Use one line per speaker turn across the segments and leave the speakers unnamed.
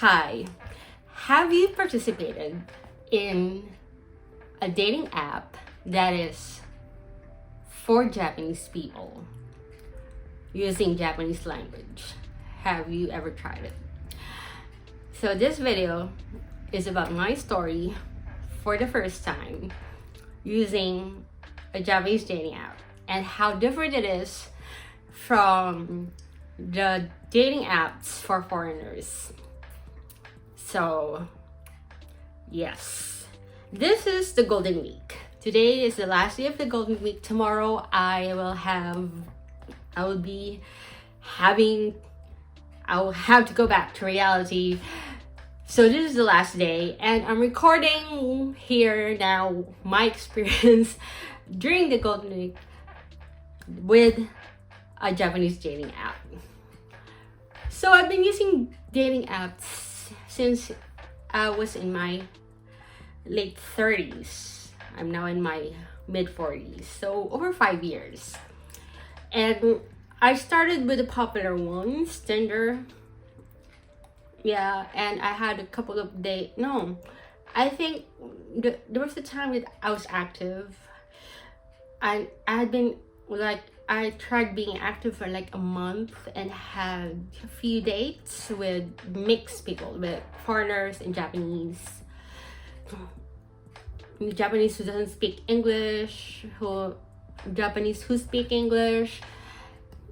Hi, have you participated in a dating app that is for Japanese people using Japanese language? Have you ever tried it? So this video is about my story for the first time using a Japanese dating app and how different it is from the dating apps for foreigners. So yes, this is the Golden Week. Today is the last day of the Golden Week. Tomorrow I will have to go back to reality. So this is the last day and I'm recording here now my experience during the Golden Week with a Japanese dating app. So I've been using dating apps since I was in my late 30s. I'm now in my mid 40s, so over 5 years. And I started with the popular ones, Tinder. Yeah, and I had a couple of dates. No, I think there was a time that I was active. I had been I tried being active for like a month and had a few dates with mixed people, with foreigners and Japanese. Japanese who doesn't speak English, Japanese who speak English.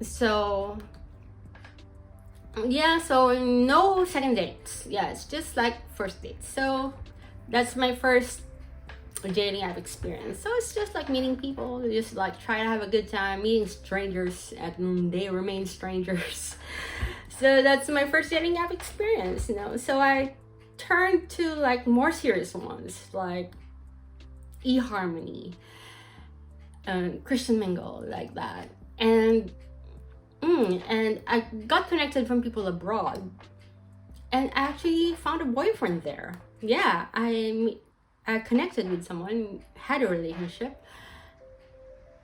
So yeah, so no second dates. Yeah, it's just like first dates. So that's my first dating app experience. So it's just like meeting people, just like try to have a good time, meeting strangers and they remain strangers. So that's my first dating app experience, you know. So I turned to like more serious ones like eHarmony, Christian Mingle, like that. And I got connected from people abroad and I actually found a boyfriend there. Yeah, I connected with someone, had a relationship,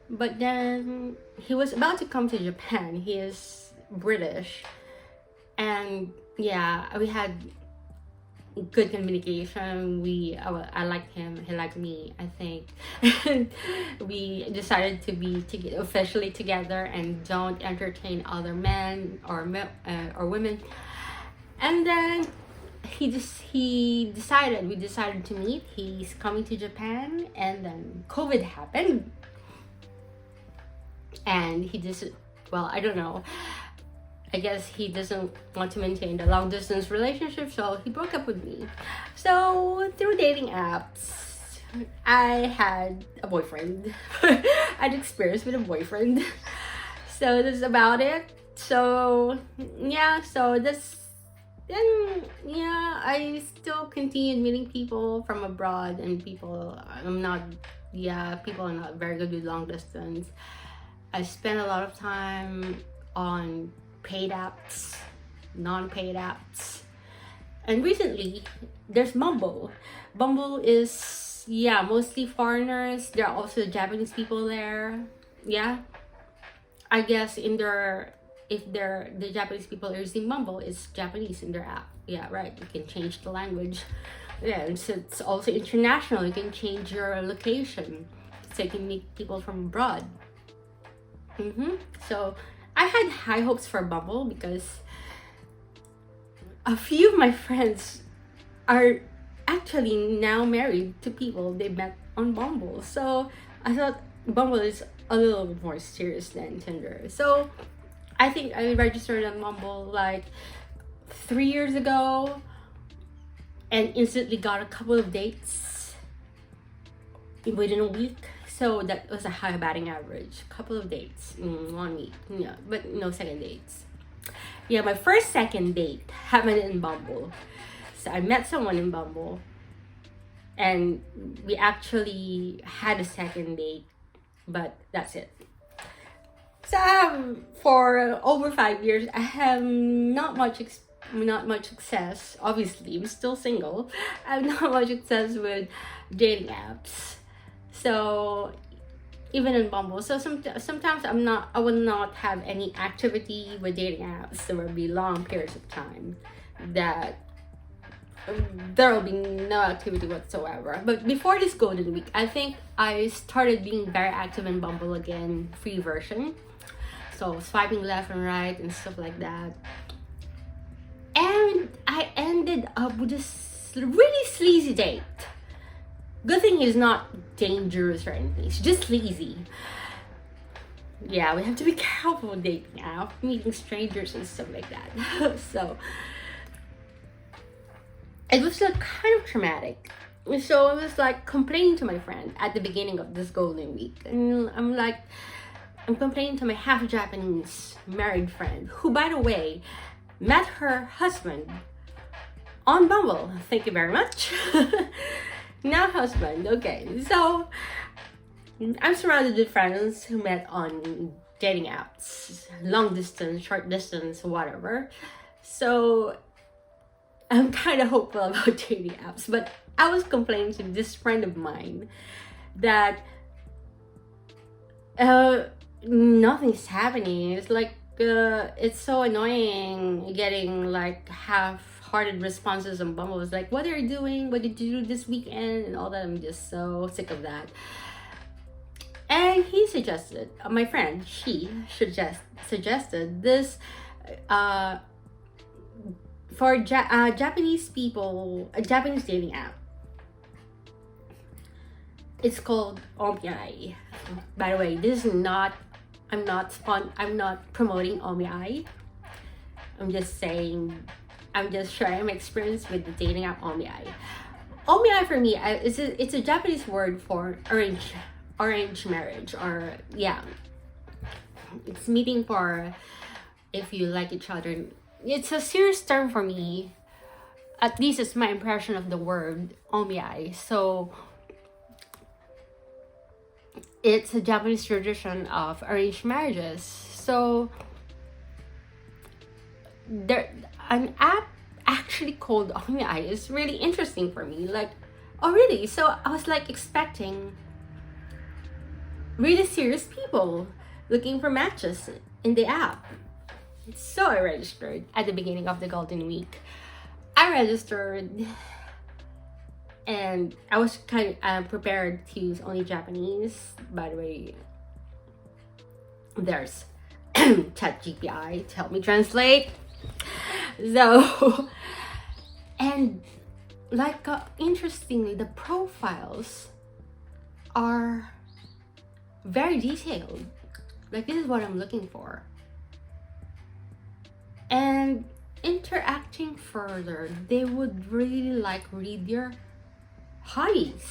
but then he was about to come to Japan. He is British, and yeah, we had good communication. I liked him, he liked me, I think. And we decided to be officially together and don't entertain other men or women. And then we decided to meet. He's coming to Japan, and then COVID happened, and I don't know, I guess he doesn't want to maintain the long distance relationship, so he broke up with me. So through dating apps I had a boyfriend. I'd experience with a boyfriend. So that's about it. So yeah, I still continued meeting people from abroad, and people are not very good with long distance. I spent a lot of time on paid apps, non-paid apps, and recently there's Bumble. Bumble is mostly foreigners. There are also Japanese people there. Yeah, I guess if the Japanese people are using Bumble, it's Japanese in their app. Yeah, right. You can change the language. Yeah, it's also international. You can change your location, so you can meet people from abroad. So I had high hopes for Bumble because a few of my friends are actually now married to people they met on Bumble. So I thought Bumble is a little bit more serious than Tinder. So I think I registered on Bumble like 3 years ago and instantly got a couple of dates within a week. So that was a high batting average. Couple of dates in 1 week. Yeah, but no second dates. Yeah, my first second date happened in Bumble. So I met someone in Bumble and we actually had a second date, but that's it. So for over 5 years, I have not much success. Obviously, I'm still single. I have not much success with dating apps. So even in Bumble, so sometimes I will not have any activity with dating apps. There will be long periods of time that there will be no activity whatsoever. But before this Golden Week, I think I started being very active in Bumble again, free version. So swiping left and right and stuff like that. And I ended up with this really sleazy date. Good thing he's not dangerous or anything. He's just sleazy. Yeah, we have to be careful with dating out, meeting strangers and stuff like that. So it was like kind of traumatic. So I was like complaining to my friend at the beginning of this Golden Week, and I'm complaining to my half Japanese married friend, who, by the way, met her husband on Bumble. Thank you very much. Now husband. Okay, so I'm surrounded with friends who met on dating apps, long distance, short distance, whatever. So I'm kind of hopeful about dating apps, but I was complaining to this friend of mine that nothing's happening. It's like it's so annoying getting like half-hearted responses on Bumble. It's like, what are you doing? What did you do this weekend? And all that. I'm just so sick of that. And he suggested, my friend, suggested this for Japanese people, a Japanese dating app. It's called Omiai. By the way, this is not, I'm not promoting Omiai. I'm just saying, I'm just sharing my experience with the dating app Omiai. Omiai for me, it's a Japanese word for arranged marriage, or yeah, it's meeting for if you like each other. It's a serious term for me. At least it's my impression of the word Omiai. So it's a Japanese tradition of arranged marriages. So there, an app actually called Omiai is really interesting for me. Like, oh really? So I was like expecting really serious people looking for matches in the app. So I registered at the beginning of the Golden Week. I registered and I was kind of prepared to use only Japanese. By the way, there's ChatGPT to help me translate. So, and like interestingly, the profiles are very detailed. Like, this is what I'm looking for. And interacting further, they would really like read your hobbies.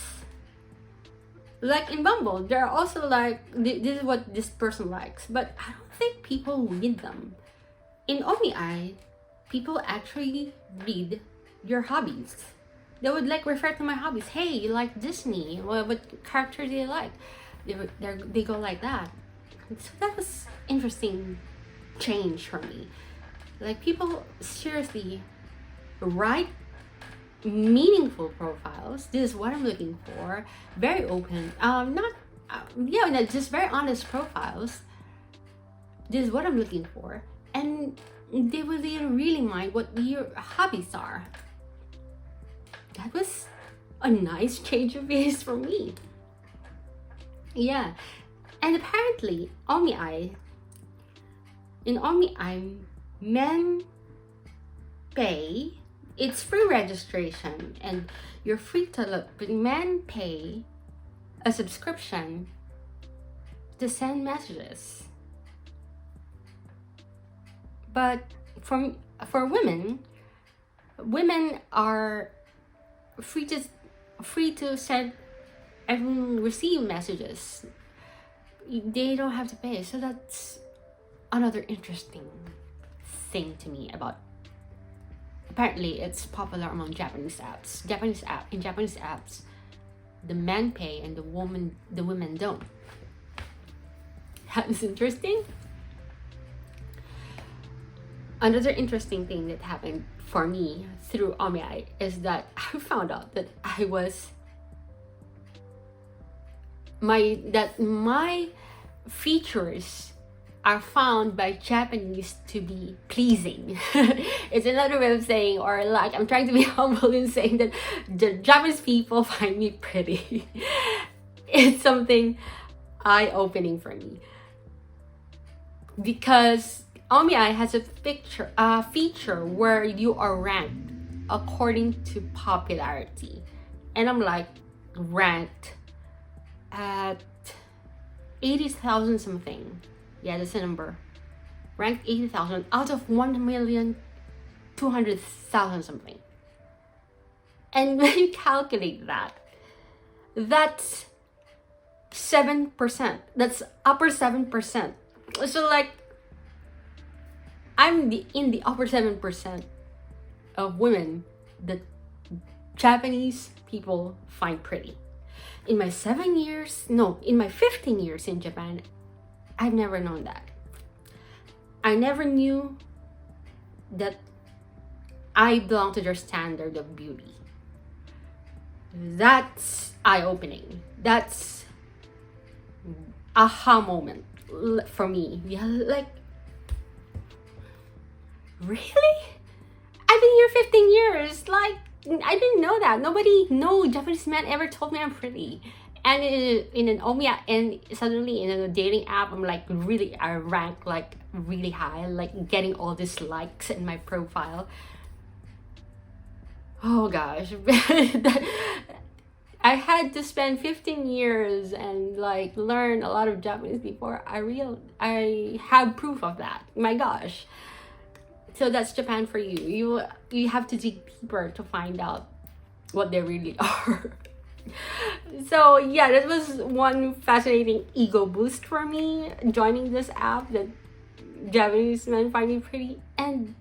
Like in Bumble, there are also like, this is what this person likes, but I don't think people read them. In Omiai, people actually read your hobbies. They would like refer to my hobbies. Hey, you like Disney? What character do you like? They go like that. So that was interesting change for me. Like, people seriously write meaningful profiles. This is what I'm looking for. Very open. Just very honest profiles. This is what I'm looking for. And they will really mind what your hobbies are. That was a nice change of pace for me. Yeah. And apparently, in Omiai, men pay. It's free registration and you're free to look, but men pay a subscription to send messages. But for women are free to send and receive messages. They don't have to pay. So that's another interesting thing to me about. Apparently, it's popular among Japanese apps. In Japanese apps, the men pay and the women don't. That's interesting. Another interesting thing that happened for me through Omiai is that I found out that my features are found by Japanese to be pleasing. It's another way of saying, or like I'm trying to be humble in saying that the Japanese people find me pretty. It's something eye-opening for me, because OmiAi has a feature where you are ranked according to popularity, and I'm like ranked at 80,000 something. Yeah, that's the number. Ranked 80,000 out of 1,200,000 something. And when you calculate that, that's 7%. That's upper 7%. So like, I'm in the upper 7% of women that Japanese people find pretty. In my 15 years in Japan, I've never known that. I never knew that I belong to their standard of beauty. That's eye-opening. That's aha moment for me. Yeah, like, really? I've been here 15 years. Like, I didn't know that. No Japanese man ever told me I'm pretty. And in an OmiAi, and suddenly in a dating app, I rank like really high, like getting all these likes in my profile. Oh gosh. I had to spend 15 years and like learn a lot of Japanese before I have proof of that. My gosh. So that's Japan for you. You have to dig deeper to find out what they really are. So yeah, that was one fascinating ego boost for me, joining this app that Japanese men find me pretty. And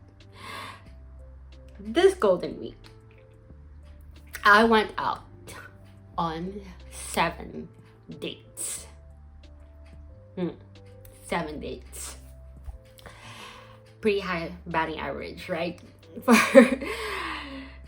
this Golden Week, I went out on 7 dates. 7 dates. Pretty high batting average, right? For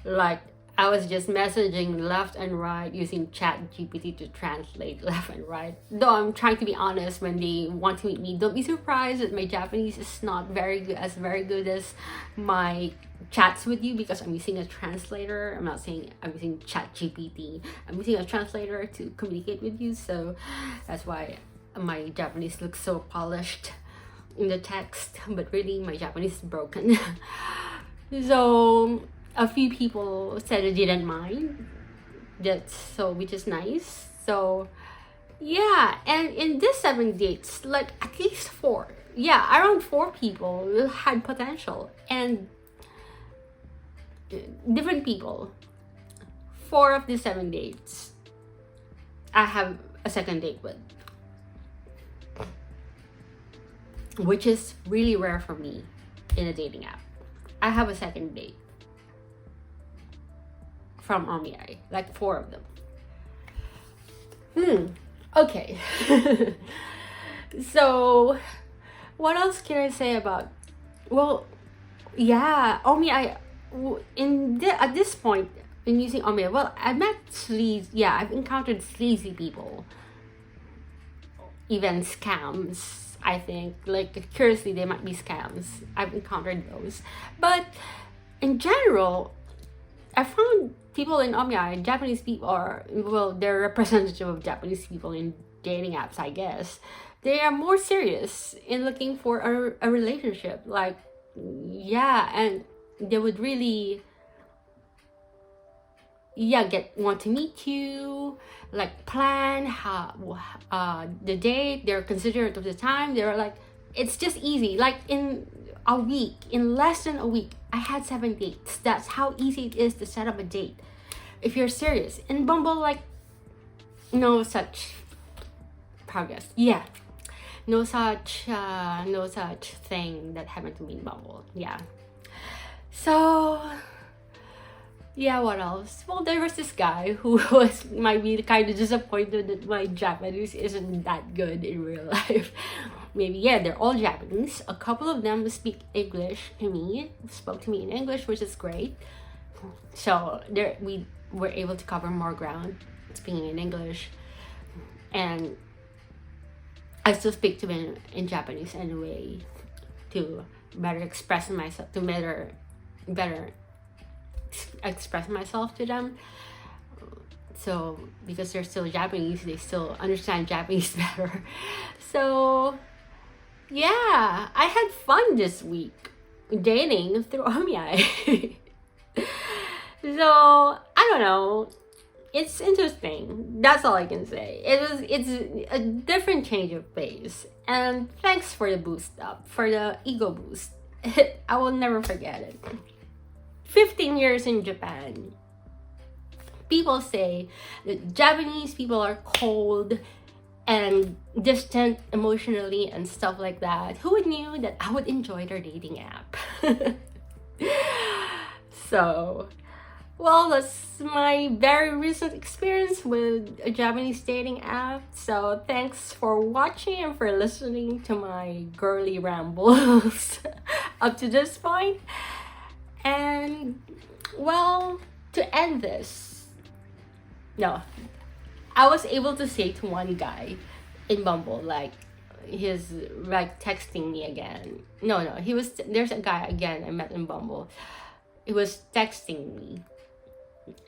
like, I was just messaging left and right using ChatGPT to translate left and right. Though I'm trying to be honest, when they want to meet me, don't be surprised that my Japanese is not very good as my chats with you, because I'm using a translator. I'm using ChatGPT. I'm using a translator to communicate with you, so that's why my Japanese looks so polished in the text, but really my Japanese is broken. So a few people said they didn't mind, which is nice. So yeah, and in this 7 dates, like at least 4, around 4 people had potential, and different people. 4 of the 7 dates I have a second date with, which is really rare for me in a dating app. I have a second date from OmiAi, like 4 of them. Okay. So what else can I say about, well, yeah, OmiAi, at this point in using OmiAi, well, I've encountered sleazy people, even scams. I think, like, curiously, they might be scams. I've encountered those, but in general, I found people in OmiAi, Japanese people, they're representative of Japanese people in dating apps, I guess. They are more serious in looking for a relationship. Like, yeah, and they would really, want to meet you, like plan the date. They're considerate of the time. They're like, it's just easy. Like in less than a week, I had 7 dates. That's how easy it is to set up a date if you're serious. In Bumble, like, no such progress. Yeah, no such thing that happened to me in Bumble. Yeah. So yeah, what else? Well, there was this guy who might be kind of disappointed that my Japanese isn't that good in real life. Maybe, they're all Japanese. A couple of them speak English to me, spoke to me in English, which is great. So we were able to cover more ground speaking in English. And I still speak to them in Japanese anyway to better express myself, to better express myself to them. So because they're still Japanese, they still understand Japanese better. So yeah, I had fun this week dating through Omiya. So I don't know. It's interesting. That's all I can say. It's a different change of pace. And thanks for the boost up, for the ego boost. I will never forget it. 15 years in Japan. People say that Japanese people are cold and distant emotionally and stuff like that. Who would knew that I would enjoy their dating app? So, well, that's my very recent experience with a Japanese dating app. So thanks for watching and for listening to my girly rambles up to this point. And well, to end this, no, I was able to say to one guy in Bumble, like, he's like texting me again. No, there's a guy again I met in Bumble. He was texting me,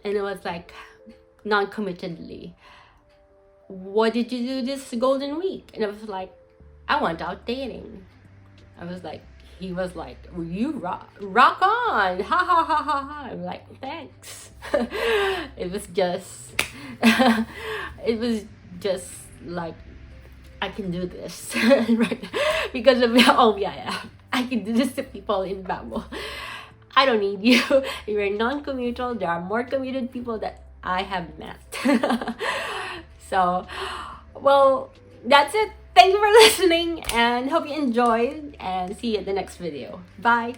and it was like non-committedly, what did you do this golden week? And I was like, I went out dating. I was like, he was like, well, you rock on, ha ha ha ha ha. I'm like, thanks. It was just it was just like, I can do this. Right, because of yeah, I can do this to people in Bumble. I don't need you. You're non-committal. There are more committed people that I have met. So, well, that's it. Thank you for listening and hope you enjoyed, and see you at the next video. Bye.